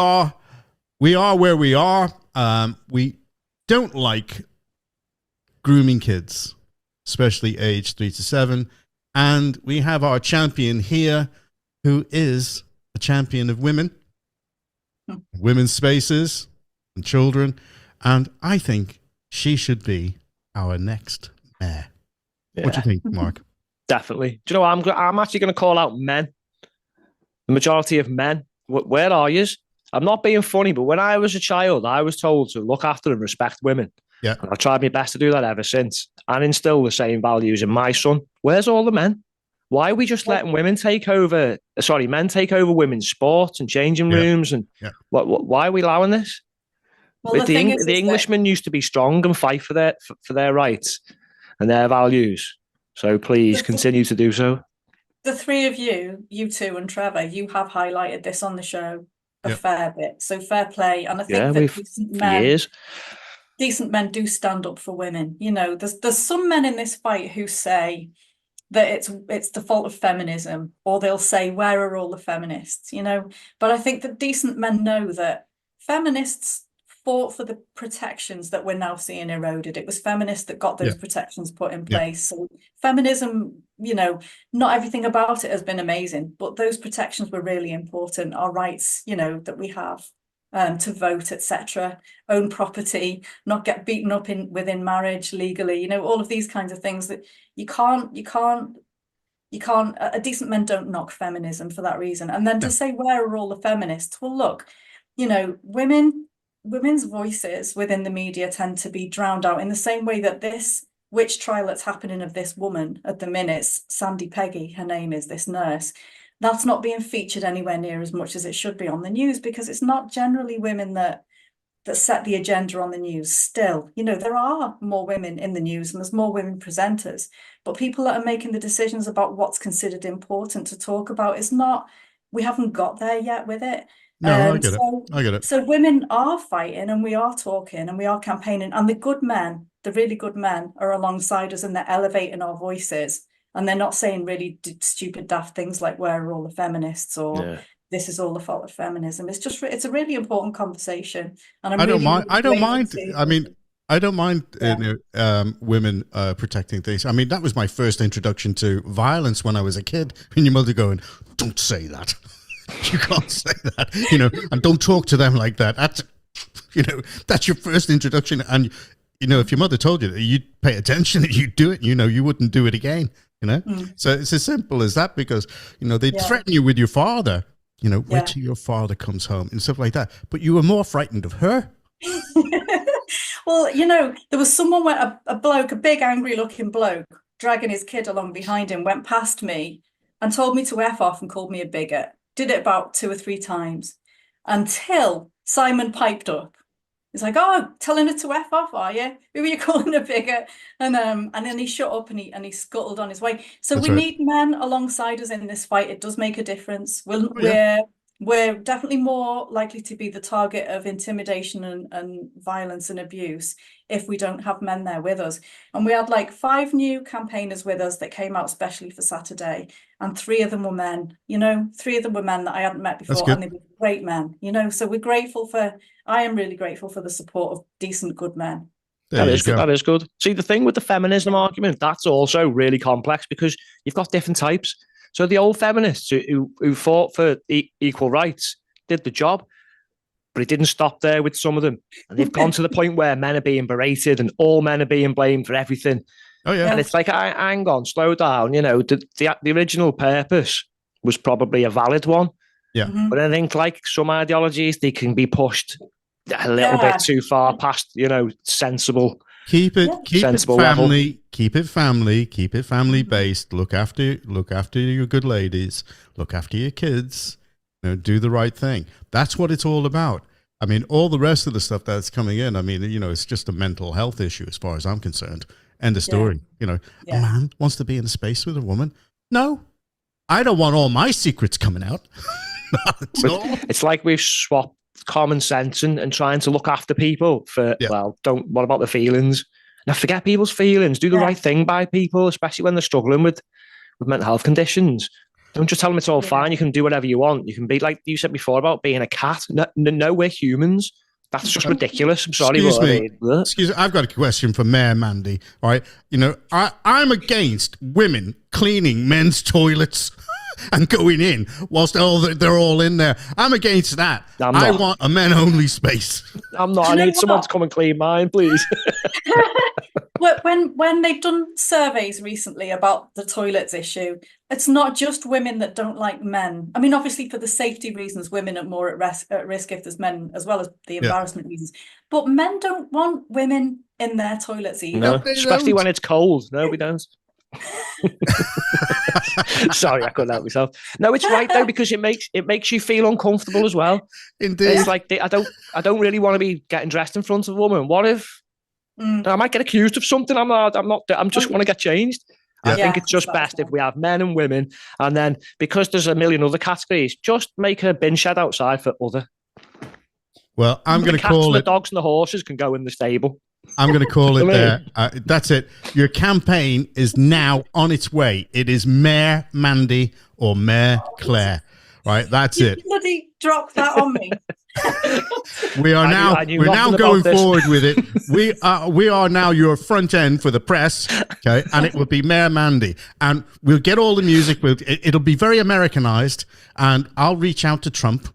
are we are where we are. We don't like grooming kids, especially age 3 to 7. And we have our champion here, who is a champion of women, women's spaces, and children. And I think she should be our next mayor. Yeah. What do you think, Mark? Definitely. Do you know what? I'm actually going to call out men. The majority of men. Where are you? I'm not being funny, but when I was a child, I was told to look after and respect women. Yeah. And I've tried my best to do that ever since and instill the same values in my son. Where's all the men? Why are we just letting men take over women's sports and changing rooms? And why are we allowing this? Well, the Englishmen used to be strong and fight for their rights and their values. So please continue to do so. The three of you two and Trevor, you have highlighted this on the show a fair bit. So fair play. And I think that decent men do stand up for women. You know, there's some men in this fight who say that it's the fault of feminism, or they'll say, where are all the feminists? You know, but I think that decent men know that feminists fought for the protections that we're now seeing eroded. It was feminists that got those protections put in place. So feminism, you know, not everything about it has been amazing, but those protections were really important. Our rights, you know, that we have to vote, etc., own property, not get beaten up within marriage legally, you know, all of these kinds of things that you can't. A decent men don't knock feminism for that reason. And then to say, where are all the feminists? Well, look, you know, women's voices within the media tend to be drowned out in the same way that this witch trial that's happening of this woman at the minute, Sandy Peggy, her name is, this nurse, that's not being featured anywhere near as much as it should be on the news, because it's not generally women that set the agenda on the news. Still, you know, there are more women in the news and there's more women presenters, but people that are making the decisions about what's considered important to talk about is not, we haven't got there yet with it. No, I get it. So women are fighting and we are talking and we are campaigning, and the good men, the really good men, are alongside us and they're elevating our voices, and they're not saying really stupid, daft things like, where are all the feminists, or this is all the fault of feminism. It's a really important conversation. And I don't mind. Women protecting things. I mean, that was my first introduction to violence when I was a kid. And your mother going, don't say that. You can't say that, you know, and don't talk to them like that. That's, you know, that's your first introduction. And, you know, if your mother told you that, you'd pay attention and you'd do it, you know, you wouldn't do it again, you know. So it's as simple as that, because, you know, they threaten you with your father, you know, wait till your father comes home and stuff like that. But you were more frightened of her. Well, you know, there was someone where a bloke, a big angry looking bloke, dragging his kid along behind him, went past me and told me to F off and called me a bigot. Did it about 2 or 3 times until Simon piped up. He's like, oh, telling her to F off, are you? Who are you calling a bigot? And then he shut up and he scuttled on his way. So we need men alongside us in this fight. It does make a difference. We're definitely more likely to be the target of intimidation and violence and abuse if we don't have men there with us. And we had like 5 new campaigners with us that came out specially for Saturday, and 3 of them were men, you know, 3 of them were men that I hadn't met before, and they were great men, you know, so I am really grateful for the support of decent, good men. That is good. See, the thing with the feminism argument, that's also really complex, because you've got different types. So the old feminists who fought for equal rights did the job, but it didn't stop there with some of them. And they've gone to the point where men are being berated and all men are being blamed for everything. Oh, yeah. And it's like, hang on, slow down. You know, the original purpose was probably a valid one. Yeah. But I think like some ideologies, they can be pushed a little bit too far past, you know, sensible. Keep it family, keep it family based. Look after your good ladies, look after your kids, you know, do the right thing. That's what it's all about. I mean, all the rest of the stuff that's coming in, I mean, you know, it's just a mental health issue as far as I'm concerned. End of story. You know, a man wants to be in a space with a woman. No, I don't want all my secrets coming out. It's like we've swapped common sense and trying to look after people for, what about the feelings? Now, forget people's feelings. Do the right thing by people, especially when they're struggling with mental health conditions. Don't just tell them it's all fine. You can do whatever you want. You can be like you said before about being a cat. No, we're humans. That's just ridiculous. I'm sorry. Excuse me. I've got a question for Mayor Mandy. All right. You know, I'm against women cleaning men's toilets and going in whilst they're all in there. I'm against that. I want a men-only space. I'm not. I need someone to come and clean mine, please. When they've done surveys recently about the toilets issue, it's not just women that don't like men. I mean, obviously for the safety reasons, women are more at risk if there's men, as well as the embarrassment reasons. But men don't want women in their toilets either. No, especially when it's cold. No, we don't. Sorry, I couldn't help myself. No, it's right though, because it makes you feel uncomfortable as well. Indeed. It's like I don't really want to be getting dressed in front of a woman. What if I might get accused of something? I'm just want to get changed. I think it's just best if we have men and women, and then because there's a million other categories, just make a bin shed outside for other. Well, I'm going to call it. The dogs and the horses can go in the stable. I'm going to call it there. That's it. Your campaign is now on its way. It is Mayor Mandy or Mayor Clare. Right, that's it. Bloody drop that on me. We're now going forward with it. We are now your front end for the press, okay? And it will be Mayor Mandy, and we'll get all the music. It'll be very Americanized, and I'll reach out to Trump,